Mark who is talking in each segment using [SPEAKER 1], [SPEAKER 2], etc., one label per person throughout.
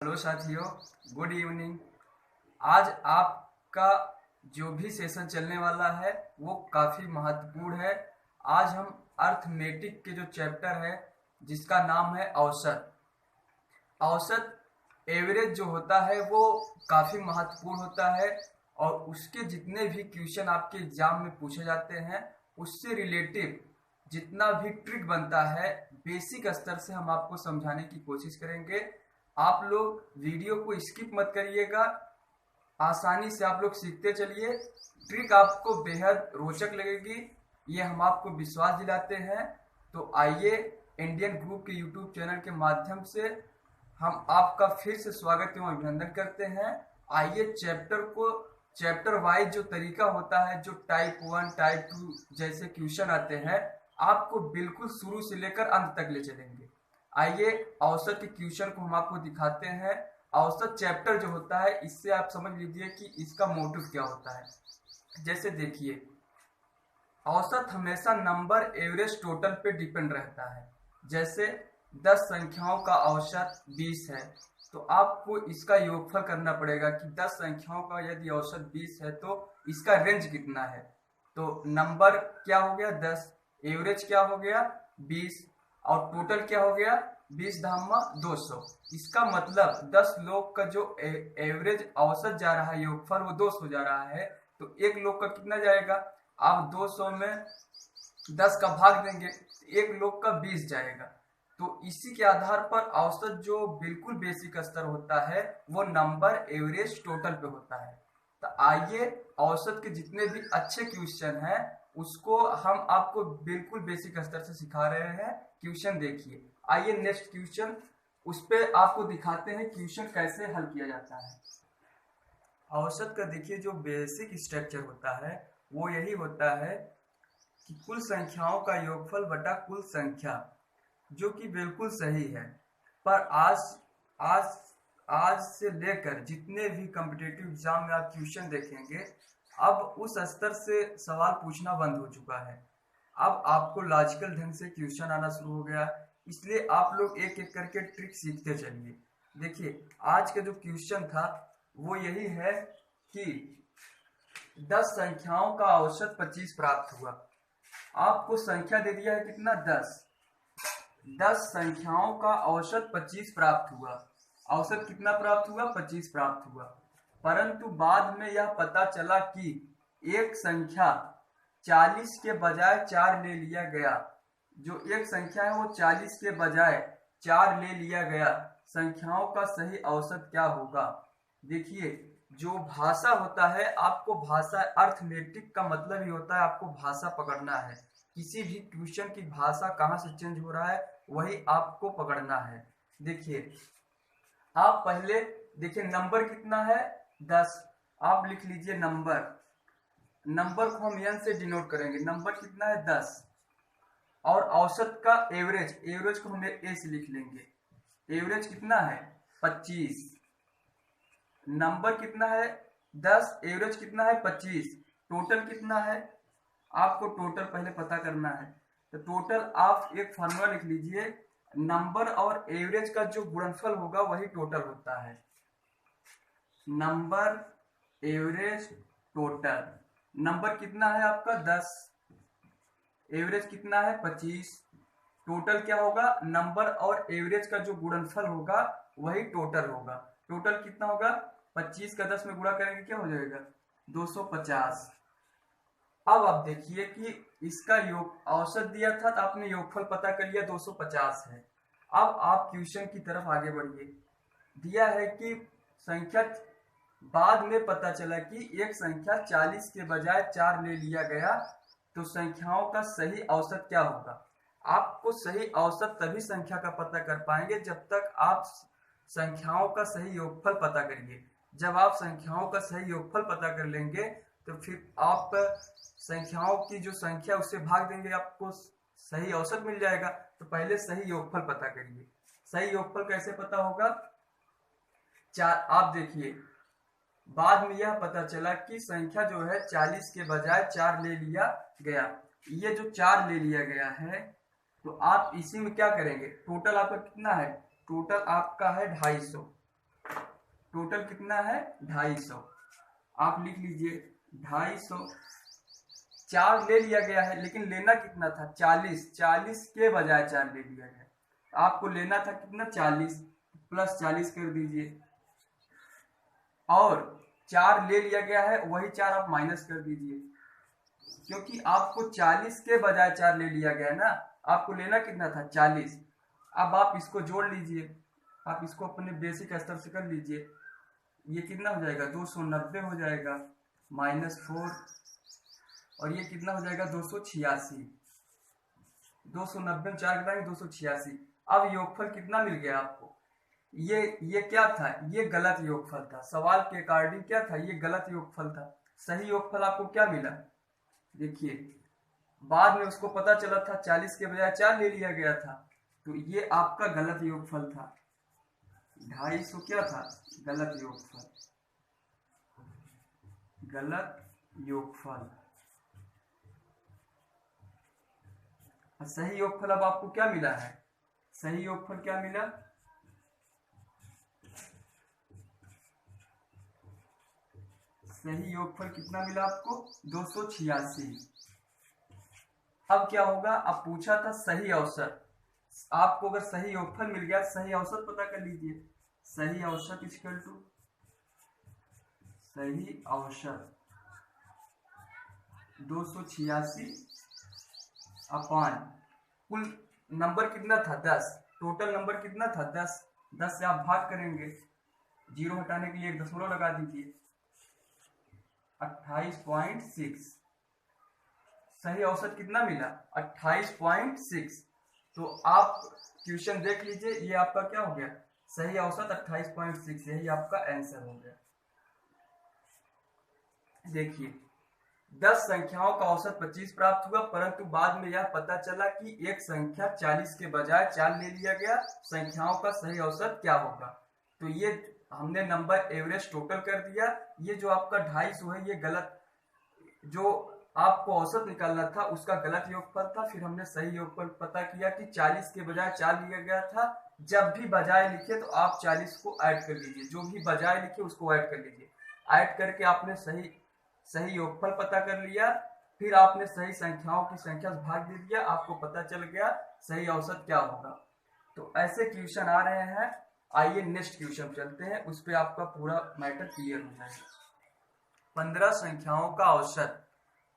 [SPEAKER 1] Hello साथियों, good evening. आज आपका जो भी सेशन चलने वाला है वो काफ़ी महत्वपूर्ण है। आज हम अर्थमेटिक के जो चैप्टर है जिसका नाम है औसत। औसत एवरेज जो होता है वो काफ़ी महत्वपूर्ण होता है और उसके जितने भी क्वेश्चन आपके एग्जाम में पूछे जाते हैं उससे रिलेटिव जितना भी ट्रिक बनता है बेसिक स्तर से हम आपको समझाने की कोशिश करेंगे। आप लोग वीडियो को स्किप मत करिएगा, आसानी से आप लोग सीखते चलिए। ट्रिक आपको बेहद रोचक लगेगी, ये हम आपको विश्वास दिलाते हैं। तो आइए, इंडियन ग्रुप के यूट्यूब चैनल के माध्यम से हम आपका फिर से स्वागत एवं अभिनंदन करते हैं। आइए चैप्टर वाइज जो तरीका होता है, जो टाइप 1 टाइप 2 जैसे क्वेश्चन आते हैं, आपको बिल्कुल शुरू से लेकर अंत तक ले चलेंगे। आइए औसत के क्वेश्चन को हम आपको दिखाते हैं। औसत चैप्टर जो होता है इससे आप समझ लीजिए कि इसका मोटिव क्या होता है। जैसे देखिए, औसत हमेशा नंबर एवरेज टोटल पे डिपेंड रहता है। जैसे 10 संख्याओं का औसत 20 है तो आपको इसका योगफल करना पड़ेगा कि 10 संख्याओं का यदि औसत 20 है तो इसका रेंज कितना है। तो नंबर क्या हो गया 10, एवरेज क्या हो गया 20 और टोटल क्या हो गया 20 धामा 200। इसका मतलब 10 लोग का जो एवरेज औसत जा रहा है योगफल वो 200 जा रहा है। तो एक लोग का कितना जाएगा, आप 200 में 10 का भाग देंगे तो एक लोग का 20 जाएगा। तो इसी के आधार पर औसत जो बिल्कुल बेसिक स्तर होता है वो नंबर एवरेज टोटल पे होता है। तो आइए औसत के जितने भी अच्छे क्वेश्चन हैं उसको हम आपको बिल्कुल बेसिक स्तर से सिखा रहे हैं। क्वेश्चन देखिए, आइए नेक्स्ट क्वेश्चन, उस पे आपको दिखाते हैं क्वेश्चन कैसे हल किया जाता है। औसत का देखिए जो बेसिक स्ट्रक्चर होता है वो यही होता है कि कुल संख्याओं का योगफल बटा कुल संख्या, जो कि बिल्कुल सही है। पर आज आज से लेकर जितने भी कॉम्पिटिटिव एग्जाम में आप क्वेश्चन देखेंगे, अब उस स्तर से सवाल पूछना बंद हो चुका है। अब आपको लॉजिकल ढंग से क्वेश्चन आना शुरू हो गया, इसलिए आप लोग एक एक करके ट्रिक सीखते चलिए। देखिए, आज का जो क्वेश्चन था वो यही है कि 10 संख्याओं का औसत 25 प्राप्त हुआ। आपको संख्या दे दिया है कितना 10 संख्याओं का औसत 25 प्राप्त हुआ। औसत कितना प्राप्त हुआ 25 प्राप्त हुआ। परंतु बाद में यह पता चला कि एक संख्या 40 के बजाय 4 ले लिया गया। जो एक संख्या है वो 40 के बजाय 4 ले लिया गया। संख्याओं का सही औसत क्या होगा। देखिए, जो भाषा होता है, आपको भाषा, अर्थमेटिक का मतलब ही होता है आपको भाषा पकड़ना है। किसी भी क्वेश्चन की भाषा कहाँ से चेंज हो रहा है वही आपको पकड़ना है। देखिए, आप पहले देखिए नंबर कितना है 10, आप लिख लीजिए नंबर को हम n से डिनोट करेंगे। नंबर कितना है 10 और औसत का एवरेज को हम a से लिख लेंगे। एवरेज कितना है 25, नंबर कितना है 10, एवरेज कितना है 25, टोटल कितना है, आपको टोटल पहले पता करना है। तो टोटल आप एक फॉर्मूला लिख लीजिए, नंबर और एवरेज का जो गुणनफल होगा वही टोटल होता है। नंबर एवरेज टोटल, नंबर कितना है आपका 10, एवरेज कितना है 25, टोटल क्या होगा, नंबर और एवरेज का जो गुणनफल होगा वही टोटल होगा। टोटल कितना होगा 25 का 10 में गुणा करेंगे क्या हो जाएगा 250। अब आप देखिए कि इसका योग औसत दिया था तो आपने योगफल पता कर लिया 250 है। अब आप क्वेश्चन की तरफ आगे बढ़िए। दिया है कि संख्या, बाद में पता चला कि एक संख्या 40 के बजाय 4 ले लिया गया, तो संख्याओं का सही औसत क्या होगा। आपको सही औसत तभी संख्या का पता कर पाएंगे जब तक आप संख्याओं का सही योगफल पता करिए। जब आप संख्याओं का सही योगफल पता कर लेंगे तो फिर आप संख्याओं की जो संख्या उससे भाग देंगे, आपको सही औसत मिल जाएगा। तो पहले सही योगफल पता करिए। सही योगफल कैसे पता होगा, आप देखिए, बाद में यह पता चला कि संख्या जो है 40 के बजाय 4 ले लिया गया। ये जो 4 ले लिया गया है तो आप इसी में क्या करेंगे, टोटल आपका कितना है, टोटल आपका है 250। टोटल कितना है 250। आप लिख लीजिए 250। 4 ले लिया गया है, लेकिन लेना कितना था 40। 40 के बजाय 4 ले लिया गया, आपको लेना था कितना 40, प्लस 40 कर दीजिए। और 4 ले लिया गया है, वही 4 आप माइनस कर दीजिए, क्योंकि आपको 40 के बजाय 4 ले लिया गया है ना। आपको लेना कितना था 40। अब आप इसको जोड़ लीजिए, आप इसको अपने बेसिक स्तर से कर लीजिए। ये कितना हो जाएगा 290 हो जाएगा, -4, और ये कितना हो जाएगा 286। 290 में 4 घटाएंगे 286। अब योगफल कितना मिल गया आपको? ये क्या था? ये गलत योगफल था। सवाल के अकॉर्डिंग क्या था? ये गलत योगफल था। सही योगफल आपको क्या मिला? देखिए, बाद में उसको पता चला था 40 के बजाय 4 ले लिया गया था, तो ये आपका गलत योगफल था। 250 क्या था? गलत योगफल। गलत योगफल। सही योगफल अब आपको क्या मिला है? सही योगफल क्या मिला? सही योगफल कितना मिला आपको? 286। अब क्या होगा? अब पूछा था सही औसत। आपको अगर सही योगफल मिल गया, सही औसत पता कर लीजिए। सही औसत इक्वल टू सही औसत 286 अपान कुल नंबर कितना था 10। टोटल नंबर कितना था 10। 10 से आप भाग करेंगे, 0 हटाने के लिए 1 दशमलव लगा दीजिए, 28.6। सही औसत कितना मिला? 28.6। तो आप क्वेश्चन देख लीजिए, ये आपका क्या हो गया? सही औसत 28.6, यही आपका आंसर हो गया। देखिए, 10 संख्याओं का औसत 25 प्राप्त हुआ, परंतु बाद में यह पता चला कि एक संख्या 40 के बजाय 4 ले लिया गया। संख्याओं का सही औसत क्या होगा? तो ये हमने नंबर एवरेज टोटल कर दिया। ये जो आपका 250 है, ये गलत, जो आपको औसत निकालना था उसका गलत योगफल था। फिर हमने सही योगफल पता किया कि 40 के बजाय 4 लिया गया था। जब भी बजाय लिखे तो आप 40 को ऐड कर लीजिए, जो भी बजाय लिखे उसको ऐड कर लीजिए। ऐड करके आपने सही योगफल पता कर लिया। फिर आपने सही संख्याओं की संख्या से भाग दे दिया, आपको पता चल गया सही औसत क्या होगा। तो ऐसे क्वेश्चन आ रहे हैं। आइए नेक्स्ट क्वेश्चन चलते हैं, उस पर आपका पूरा मैटर क्लियर हो जाएगा। 15 संख्याओं का औसत।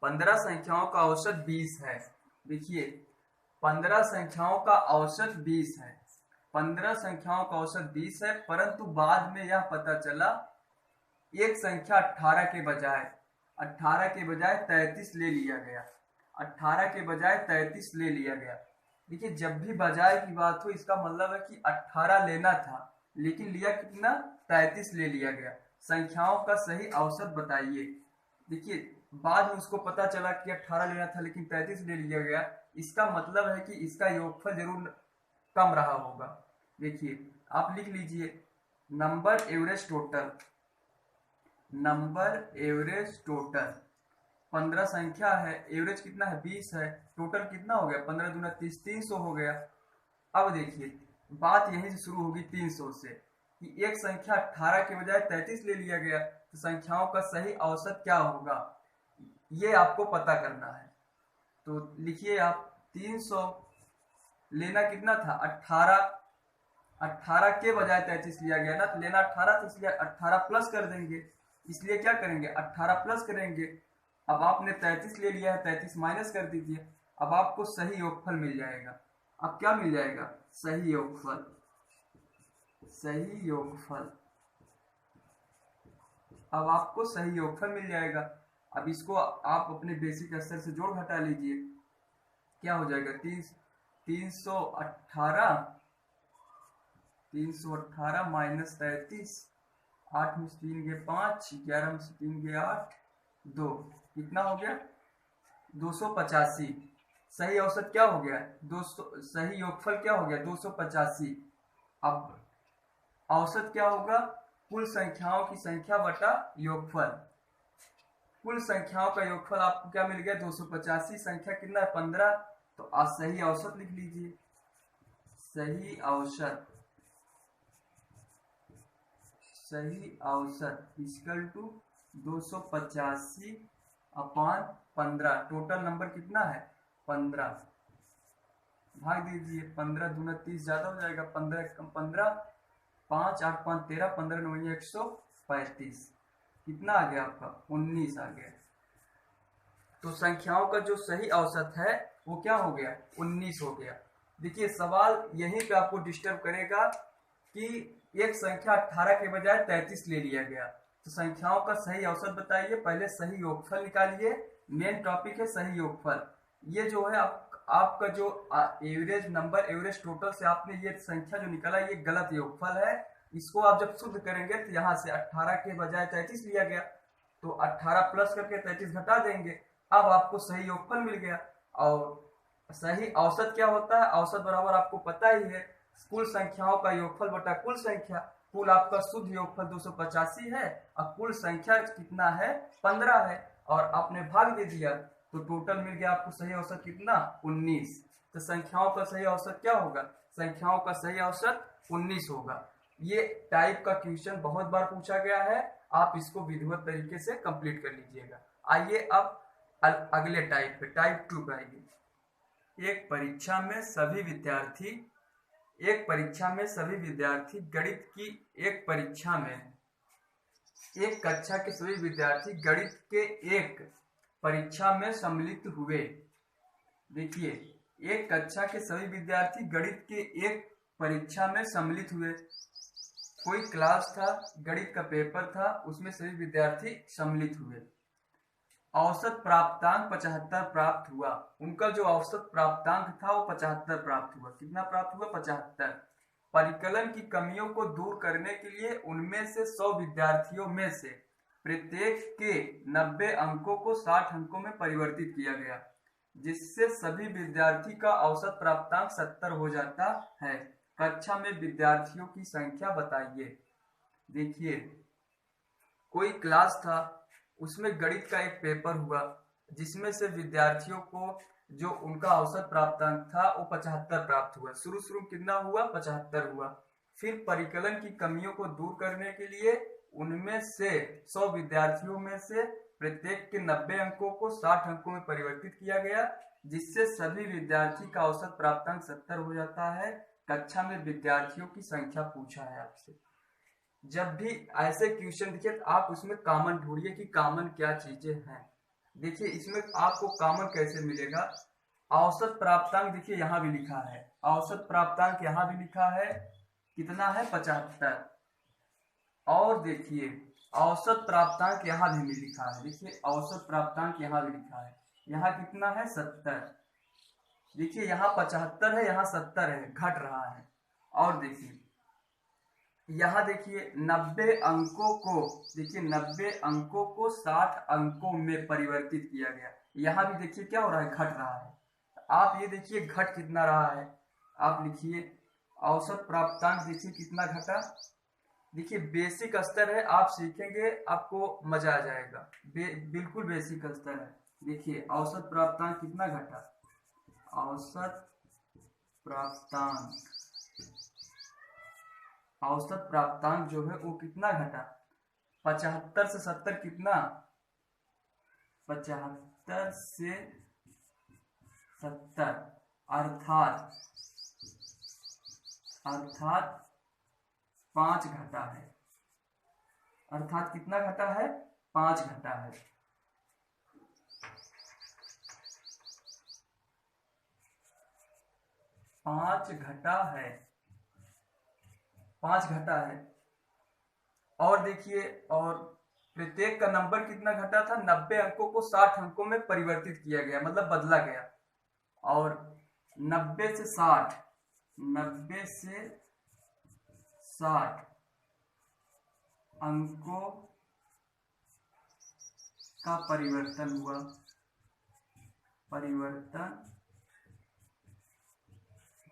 [SPEAKER 1] 15 संख्याओं का औसत 20 है। देखिए, 15 संख्याओं का औसत 20 है। 15 संख्याओं का औसत 20 है, परंतु बाद में यह पता चला एक संख्या 18 के बजाय 33 ले लिया गया। 18 के बजाय 33 ले लिया गया। देखिए, जब भी बजाय की बात हो, इसका मतलब है कि 18 लेना था, लेकिन लिया कितना? 33 ले लिया गया। संख्याओं का सही औसत बताइए। देखिए, बाद में उसको पता चला कि 18 लेना था, लेकिन 33 ले लिया गया। इसका मतलब है कि इसका योगफल जरूर कम रहा होगा। देखिए, आप लिख लीजिए number average total. Number average total 15 संख्या है, एवरेज कितना है? 20 है। टोटल कितना हो गया? 15 दूना 30, 300 हो गया। अब देखिए, बात यहीं से शुरू होगी 300 से, कि एक संख्या 18 के बजाय 33 ले लिया गया, तो संख्याओं का सही औसत क्या होगा, ये आपको पता करना है। तो लिखिए आप 300, लेना कितना था? 18। 18 के बजाय 33 लिया गया ना, तो लेना 18 था, इसलिए 18 प्लस कर देंगे। इसलिए क्या करेंगे? 18 प्लस करेंगे। अब आपने 33 ले लिया है, 33 माइनस कर दीजिए। अब आपको सही योगफल मिल जाएगा। अब क्या मिल जाएगा? सही योगफल। सही योगफल। अब आपको सही योगफल मिल जाएगा। अब इसको आप अपने बेसिक स्तर से जोड़ घटा लीजिए, क्या हो जाएगा? 318 माइनस 33, 8 में से 3 गए 5, 11 में से 3 गए 8, 2, कितना हो गया? 285। सही औसत क्या हो गया? 200। सही योगफल क्या हो गया? 285। अब औसत क्या होगा? कुल संख्याओं की संख्या बटा योगफल। कुल संख्याओं का योगफल आपको क्या मिल गया? 285। संख्या कितना है? 15। तो आज सही औसत लिख लीजिए। सही औसत सही औसत इक्वल टू 285/15। टोटल नंबर कितना है 15, भाग दीजिए 15 दूना 30 ज्यादा हो जाएगा, 15 कम 15, 5 8 5 13, 15 9 135, कितना आ गया आपका 19 आ गया। तो संख्याओं का जो सही औसत है वो क्या हो गया 19 हो गया। देखिए सवाल यहीं पे आपको डिस्टर्ब करेगा कि एक संख्या 18 के बजाय 33 ले लिया गया, तो संख्याओं का सही औसत बताइए, पहले सही योगफल निकालिए। मेन टॉपिक है सही योगफल। ये जो है आपका जो एवरेज नंबर, एवरेज टोटल से आपने ये संख्या जो निकाला ये गलत योगफल है। इसको आप जब शुद्ध करेंगे तो यहाँ से 18 के बजाय 33 लिया गया, तो 18 प्लस करके 33 घटा देंगे, अब आपको सही योगफल मिल गया। और सही औसत क्या होता है, औसत बराबर आपको पता ही है कुल संख्याओं का योगफल बटा कुल संख्या। कुल आपका शुद्ध योगफल 285 है और कुल संख्या कितना है 15 है, और आपने भाग दे दिया तो टोटल मिल गया आपको सही औसत कितना 19। तो संख्याओं का सही औसत क्या होगा, संख्याओं का सही औसत 19 होगा। ये टाइप का क्वेश्चन बहुत बार पूछा गया है, आप इसको विधिवत तरीके से कंप्लीट कर लीजिएगा। आइए अब अगले टाइप पे, टाइप 2 पे आइए। एक परीक्षा में सभी विद्यार्थी गणित की एक कक्षा के सभी विद्यार्थी गणित के एक परीक्षा में सम्मिलित हुए। देखिए एक कक्षा के सभी विद्यार्थी गणित के एक परीक्षा में सम्मिलित हुए। कोई क्लास था, गणित का पेपर था, उसमें सभी विद्यार्थी सम्मिलित हुए। औसत प्राप्तांक 75 प्राप्त हुआ। उनका जो औसत प्राप्तांक था वो 75 प्राप्त हुआ। कितना प्राप्त हुआ 75। परिकलन की कमियों को दूर करने के लिए उनमें से 100 विद्यार्थियों में से प्रत्येक के 90 अंकों को 60 अंकों में परिवर्तित किया गया, जिससे सभी विद्यार्थी का औसत प्राप्तांक 70 हो जाता है। कक्षा में विद्यार्थियों की संख्या बताइए। देखिए कोई क्लास था, उसमें गणित का एक पेपर हुआ जिसमें से विद्यार्थियों को जो उनका औसत प्राप्तांक था वो 75 प्राप्त हुआ। शुरू कितना हुआ 75 हुआ। फिर परिकलन की कमियों को दूर करने के लिए उनमें से 100 विद्यार्थियों में से प्रत्येक के 90 अंकों को 60 अंकों में परिवर्तित किया गया, जिससे सभी विद्यार्थी का औसत प्राप्तांक 70 हो जाता है। कक्षा में विद्यार्थियों की संख्या पूछा है आपसे। जब भी ऐसे क्वेश्चन दिखे तो आप उसमें कॉमन ढूंढिए कि कॉमन क्या चीजें हैं। देखिए इसमें आपको कॉमन कैसे मिलेगा, औसत प्राप्तांक देखिए यहाँ भी लिखा है, औसत प्राप्तांक यहाँ भी लिखा है कितना है 75, और देखिए औसत प्राप्तांक यहाँ भी लिखा है। देखिए औसत प्राप्तांक यहाँ भी लिखा है, यहाँ कितना है 70। देखिए यहाँ 75 है, यहाँ 70 है, घट रहा है। और देखिए यहाँ देखिए 90 अंकों को, देखिए 90 अंकों को 60 अंकों में परिवर्तित किया गया। यहाँ भी देखिए क्या हो रहा है, घट रहा है। आप ये देखिए घट कितना रहा है, आप लिखिए औसत प्राप्तांक देखिए कितना घटा। देखिए बेसिक स्तर है, आप सीखेंगे आपको मजा आ जाएगा, बिल्कुल बेसिक स्तर है। देखिए औसत प्राप्तांक कितना घटा, औसत प्राप्तांक जो है वो कितना घटा 75 से 70 कितना, 75 से 70 अर्थात 5 घटा है। अर्थात कितना घटा है 5 घटा है। पांच घटा है। और देखिए और प्रत्येक का नंबर कितना घटा था, 90 अंकों को 60 अंकों में परिवर्तित किया गया, मतलब बदला गया। और 90 से 60 अंकों का परिवर्तन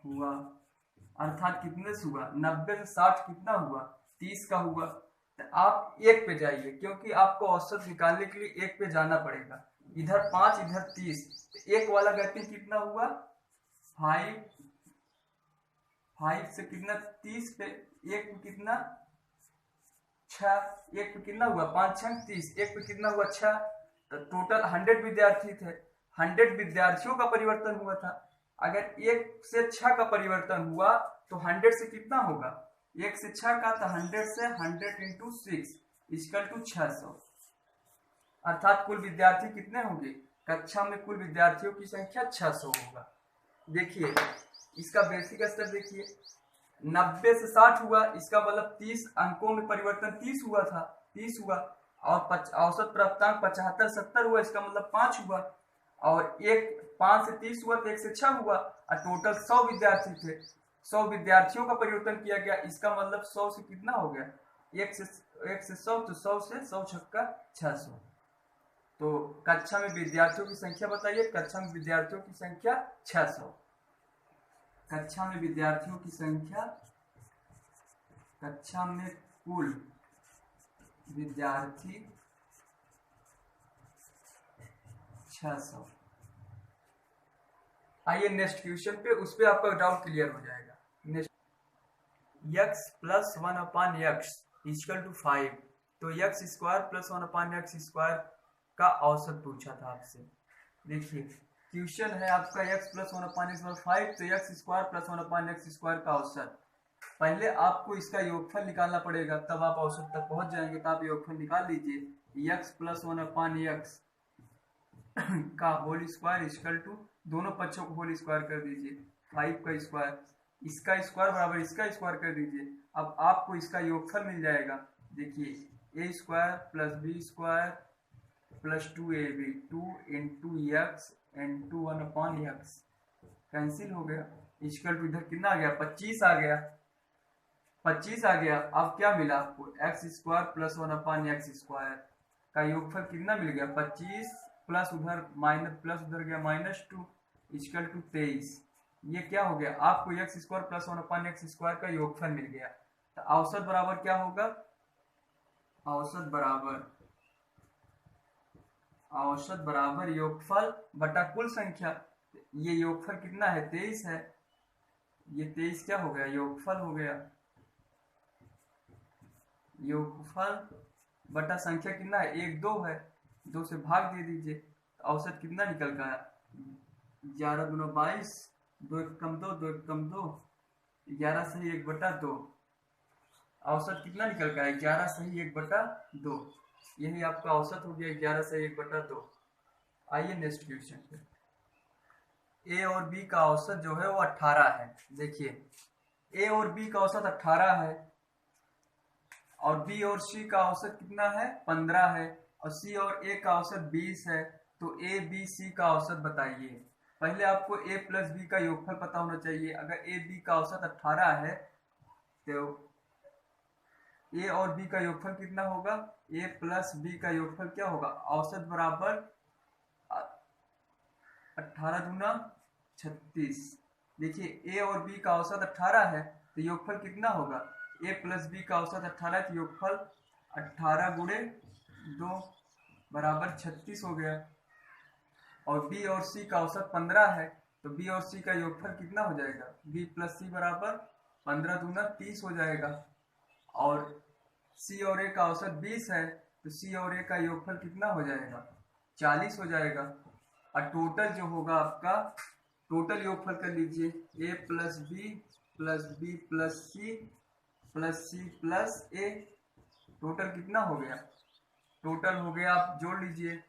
[SPEAKER 1] हुआ। अर्थात कितने से हुआ, 90 से 60 कितना हुआ 30 का हुआ। तो आप 1 पे जाइए, क्योंकि आपको औसत निकालने के लिए 1 पे जाना पड़ेगा। इधर 5 इधर 30, तो 1 वाला गति कितना हुआ 5 से कितना 30 पे 1 कितना 6, एक पे कितना हुआ 5 6 30, एक पे कितना हुआ 6, तो टोटल 100 विद्यार्थी थे, 100 विद्यार्थियों का परिवर्तन हुआ था। अगर 1 से 6 का परिवर्तन हुआ तो 100 से कितना होगा, 1 से 6 का, तो 100 से 100 इंटू 6 इक्वल टू 600, अर्थात कुल विद्यार्थी कितने होंगे, कक्षा में कुल विद्यार्थियों की संख्या 600 होगा। देखिए इसका बेसिक स्तर देखिए, 90 से 60 हुआ, इसका मतलब 30 अंकों में परिवर्तन 30 हुआ था, 30 हुआ, और औसत प्राप्तांक 75 70 हुआ, इसका मतलब 5 हुआ, और 5 से 30 हुआ तो 1 से 6 हुआ, और टोटल 100 विद्यार्थी थे, 100 विद्यार्थियों का परिवर्तन किया गया, इसका मतलब 100 से कितना हो गया, 1 से 100, तो 100 से 100 छक्का 600। तो कक्षा में विद्यार्थियों की संख्या बताइए, कक्षा में विद्यार्थियों की संख्या 600, कक्षा में विद्यार्थियों की संख्या, कक्षा में कुल विद्यार्थी 600। आइए नेक्स्ट क्वेश्चन पे, उस पे आपका डाउट क्लियर हो जाएगा। Next, x plus 1 upon x equal to 5, तो x square plus 1 upon x square का औसत पूछा था आपसे। देखिए क्वेश्चन है आपका x प्लस 1 अपान x 5, तो x square plus 1 upon x square का औसत, पहले आपको इसका योगफल निकालना पड़ेगा, तब आप औसत तक पहुंच जाएंगे। तो आप योगफल निकाल लीजिए, x प्लस 1 अपान x का होल स्क्वायर इक्वल टू, दोनों पक्षों को होल स्क्वायर कर दीजिए, 5 का स्क्वायर, इसका स्क्वायर बराबर इसका स्क्वायर कर दीजिए, अब आपको इसका योगफल मिल जाएगा। देखिए a square plus b square plus 2ab, 2 into x into 1 upon x cancel हो गया, इक्वल टू इधर कितना आ गया, 25 आ गया, 25 आ गया। अब क्या मिला आपको, x square plus 1 upon x square का योगफल कितना मिल गया, 25 प्लस उधर माइनस, प्लस उधर गया -2 इक्वल टू 23। ये क्या हो गया, आपको x square plus 1 upon x square का योगफल मिल गया। तो औसत बराबर क्या होगा, औसत बराबर योगफल बटा कुल संख्या। ये योगफल कितना है, 23 है, ये 23 क्या हो गया, योगफल हो गया, योगफल बटा संख्या कितना है, 1 2 है, 2 से भाग दे दीजिए, औसत कितना निकल का है, 11 दूना 22, 2 एक कम 2, 2 एक कम 2, 11 सही 1 बटा 2, औसत कितना निकल का है, 11 सही 1 बटा 2, यही आपका औसत हो गया, 11 सही 1 बटा 2। आइए नेक्स्ट क्वेश्चन पे, ए और बी का औसत जो है वो 18 है। देखिए ए और बी का औसत 18 है, और बी और सी का औसत कितना है, 15 है, और सी और ए का औसत 20 है। तो ए बी सी का औसत बताइए। पहले आपको ए प्लस बी का योगफल पता होना चाहिए। अगर ए बी का औसत 18 है तो ए और बी का योगफल कितना होगा, ए प्लस बी का योगफल क्या होगा, औसत बराबर 18 दूना 36। देखिए ए और बी का औसत 18 है तो योगफल कितना होगा, ए प्लस बी का औसत 18 है तो योगफल 18 गुणे 2 बराबर 36 हो गया। और बी और सी का औसत 15 है तो बी और सी का योगफल कितना हो जाएगा, बी प्लस सी बराबर 15 दूना 30 हो जाएगा। और सी और ए का औसत 20 है तो सी और ए का योगफल कितना हो जाएगा, 40 हो जाएगा। और टोटल जो होगा आपका, टोटल योगफल कर लीजिए, a plus b plus c plus a, total कितना हो गया, टोटल हो गया, आप जोड़ लीजिए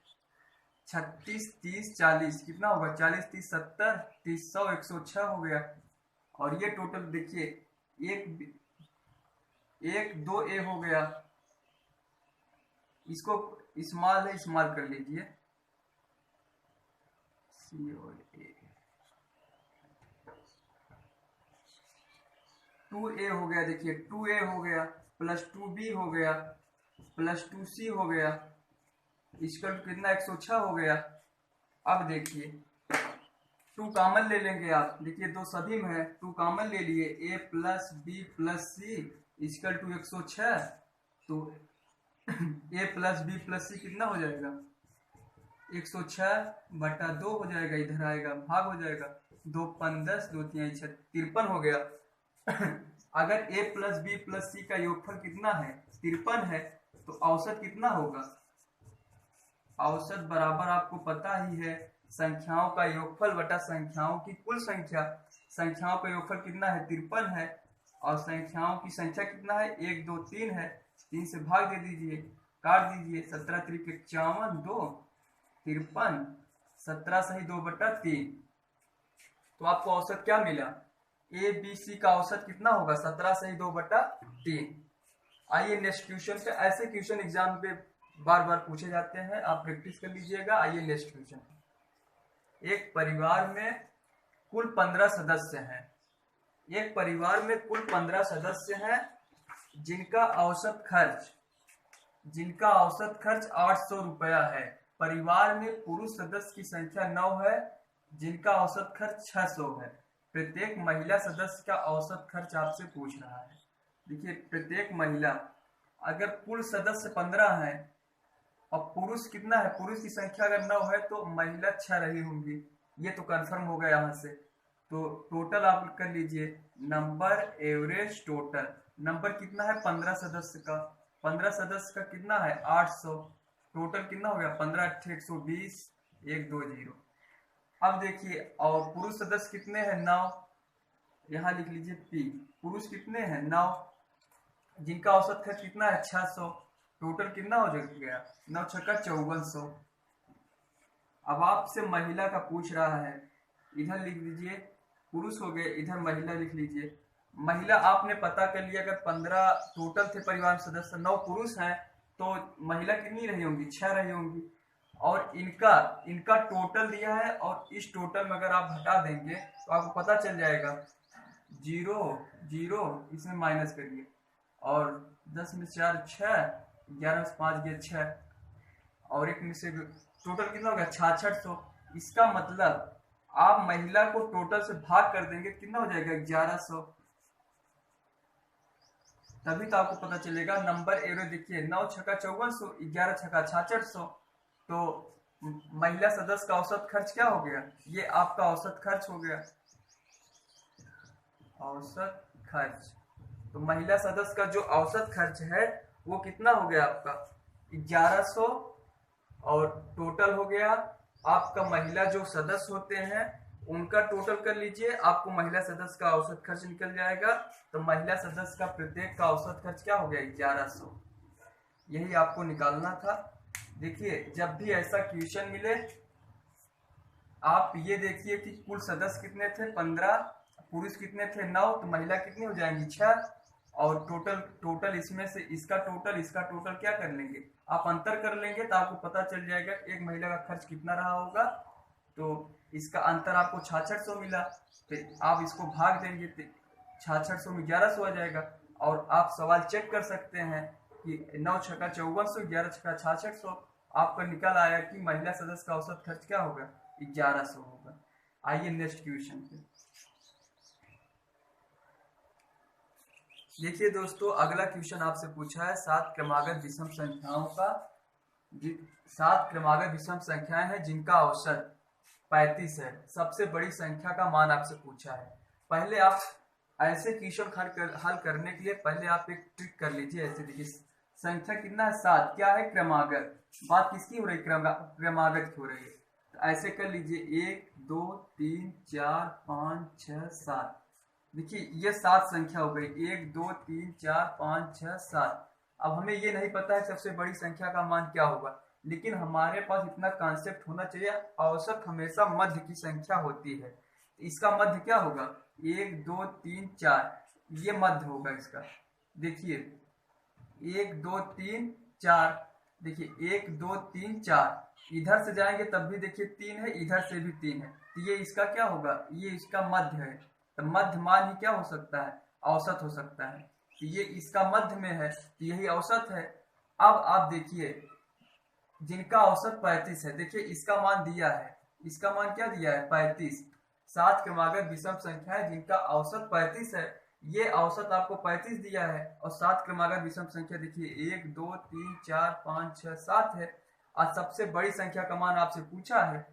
[SPEAKER 1] 36 30 40, कितना होगा 40 30 70 30 100 106 हो गया। और ये टोटल देखिए 1 2 ए हो गया, इसको इस्तेमाल है, इस्तेमाल कर लीजिए, सी और ए 2a हो गया, देखिए 2a हो गया प्लस 2b हो गया प्लस 2c हो गया, इसका कितना 106 हो गया। अब देखिए 2 कॉमन ले लेंगे आप, देखिए 2 सभी में है, 2 कॉमन ले लिए, a plus b plus c equal to 106, तो a plus b plus c कितना हो जाएगा, 106 बटा 2 हो जाएगा, इधर आएगा भाग हो जाएगा, 2 5 10 2 3 6 53 हो गया। अगर a प्लस बी प्लस सी का योगफल कितना है 53 है, तो औसत कितना होगा? औसत बराबर आपको पता ही है संख्याओं का योगफल बटा संख्याओं की कुल संख्या। संख्याओं का योगफल कितना है? 53 है, और संख्याओं की संख्या कितना है? 1 2 3 है। 3 से भाग दे दीजिए, काट दीजिए। 17 त्रिक 51, 2 53, 17 सही 2/3। तो आपको औसत क्या मिला? ए बी सी का औसत कितना होगा? 17 सही 2/3। आइए नेक्स्ट क्वेश्चन पे। ऐसे क्वेश्चन एग्जाम पे बार बार पूछे जाते हैं, आप प्रैक्टिस कर लीजिएगा। आइए नेक्स्ट क्वेश्चन। एक परिवार में कुल 15 सदस्य हैं। एक परिवार में कुल 15 सदस्य हैं जिनका औसत खर्च 800 रुपया है। परिवार में पुरुष सदस्य की संख्या 9 है जिनका औसत खर्च 600 है। प्रत्येक महिला सदस्य का औसत खर्च आपसे पूछ रहा है। देखिए, प्रत्येक महिला, अगर कुल सदस्य 15 है और पुरुष कितना है? पुरुष की संख्या अगर 9 है तो महिला 6 रही होंगी। ये तो कंफर्म हो गया यहाँ से। तो टोटल आप कर लीजिए, नंबर एवरेज टोटल। नंबर कितना है? 15 सदस्य का। 15 सदस्य का कितना है? 800। टोटल कितना हो गया? 15 8 120, 1 2 0। अब देखिए, और पुरुष सदस्य कितने हैं? 9। यहाँ लिख लीजिए पी। पुरुष कितने हैं? 9, जिनका औसत खर्च कितना है? 600। टोटल कितना हो गया? 9 छक्का 5400। अब आपसे महिला का पूछ रहा है, इधर लिख लीजिए पुरुष हो गए, इधर महिला लिख लीजिए। महिला आपने पता कर लिया, अगर 15 टोटल थे परिवार सदस्य, 9 पुरुष हैं, तो महिला कितनी रही होंगी? 6 रही होंगी। और इनका टोटल दिया है, और इस टोटल में अगर आप हटा देंगे तो आपको पता चल जाएगा 0 0, इसमें माइनस करिए, और 10 में 4 6, 11 में 5 गए 6, और एक में से टोटल कितना हो गया? 6600। इसका मतलब आप महिला को टोटल से भाग कर देंगे, कितना हो जाएगा? 1100। तभी तो आपको पता चलेगा नंबर एवरेज। देखिए, 9 छक्का 5400, 11 छक्का 6600। तो महिला सदस्य का औसत खर्च क्या हो गया? ये आपका औसत खर्च हो गया, औसत खर्च। तो महिला सदस्य का जो औसत खर्च है वो कितना हो गया आपका? 1100। और टोटल हो गया आपका, महिला जो सदस्य होते हैं उनका टोटल कर लीजिए, आपको महिला सदस्य का औसत खर्च निकल जाएगा। तो महिला सदस्य का प्रत्येक का औसत खर्च क्या हो गया? 1100। यही आपको निकालना था। देखिए, जब भी ऐसा क्वेश्चन मिले, आप ये देखिए कि कुल सदस्य कितने थे? 15, पुरुष कितने थे? 9, तो महिला कितनी हो जाएंगी? 6। और टोटल इसमें से इसका टोटल क्या कर लेंगे? आप अंतर कर लेंगे तो आपको पता चल जाएगा एक महिला का खर्च कितना रहा होगा। तो इसका अंतर आपको 6600 मिला, तो आप इसको भाग देंगे तो 6600 में 1100 आ जाएगा। और आप सवाल चेक कर सकते हैं कि 9 छक्का 5400, 11 छक्का 6600। आपका निकल आया कि महिला सदस्य का औसत खर्च क्या होगा? 1100 होगा। आइए नेक्स्ट क्वेश्चन पे। देखिए दोस्तों, अगला क्वेश्चन आपसे पूछा है 7 क्रमागत विषम संख्याओं का। 7 क्रमागत विषम संख्याएं हैं जिनका औसत 35 है। सबसे बड़ी संख्या का मान आपसे पूछा है। पहले आप ऐसे क्वेश्चन हल करने के लिए पहले आप एक ट्रिक कर लीजिए। ऐसे देखिए, संख्या कितना है? 7। क्या है? क्रमागत। बात किसकी हो रही? क्रमागत की हो रही है। तो ऐसे कर लीजिए 1 2 3 4 5 6 7। देखिए, ये 7 संख्या हो गई। 1 2 3 4 5 6 7। अब हमें ये नहीं पता है सबसे बड़ी संख्या का मान क्या होगा, लेकिन हमारे पास इतना कॉन्सेप्ट होना चाहिए, औसत हमेशा मध्य की संख्या होती है। इसका मध्य क्या होगा? 1 2 3 4, ये मध्य होगा इसका। देखिए 1 2 3 4, देखिए 1 2 3 4, इधर से जाएंगे तब भी देखिए 3 है, इधर से भी 3 है, तो ये इसका क्या होगा? ये इसका मध्य है। तो मध्य मान ही क्या हो सकता है? औसत हो सकता है। तो ये इसका मध्य में है, तो यही औसत है। अब आप देखिए, जिनका औसत 35 है, देखिए इसका मान दिया है, इसका मान क्या दिया है? 35। 7 क्रमागत विषम संख्या है जिनका औसत 35 है। ये औसत आपको 35 दिया है। और 7 क्रमागत विषम संख्या देखिए 1 2 3 4 5 6 7 है। और सबसे बड़ी संख्या का मान आपसे पूछा है,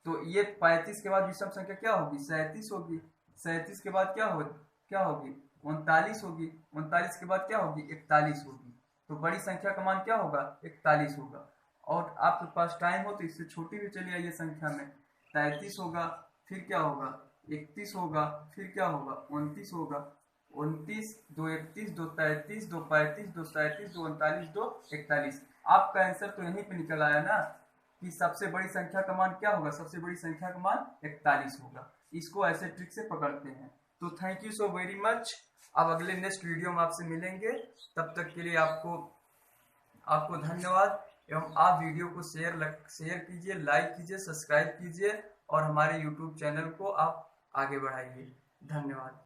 [SPEAKER 1] तो ये 35 के बाद विषम संख्या क्या होगी? 37 होगी। 37 के बाद क्या होगी? 39 होगी। 39 के बाद क्या होगी? 41 होगी। तो बड़ी संख्या का मान क्या होगा, 41 होगा। और आपके पास टाइम हो तो इससे छोटी भी चली आइए संख्या में, 33 होगा, फिर क्या होगा 31 होगा, फिर क्या होगा 29 होगा, 29 2 31 2 33 2 35 2 37 2 39 2 41। आपका आंसर तो यहीं पे निकल आया ना कि सबसे बड़ी संख्या का मान क्या होगा, सबसे बड़ी संख्या का मान 41 होगा। इसको ऐसे ट्रिक से पकड़ते हैं। तो thank you so very much. अब अगले नेक्स्ट वीडियो में आपसे मिलेंगे, तब तक के लिए आपको धन्यवाद। एवं आप वीडियो को शेयर कीजिए, लाइक कीजिए, सब्सक्राइब कीजिए और हमारे यूट्यूब चैनल को आप आगे बढ़ाइए। धन्यवाद।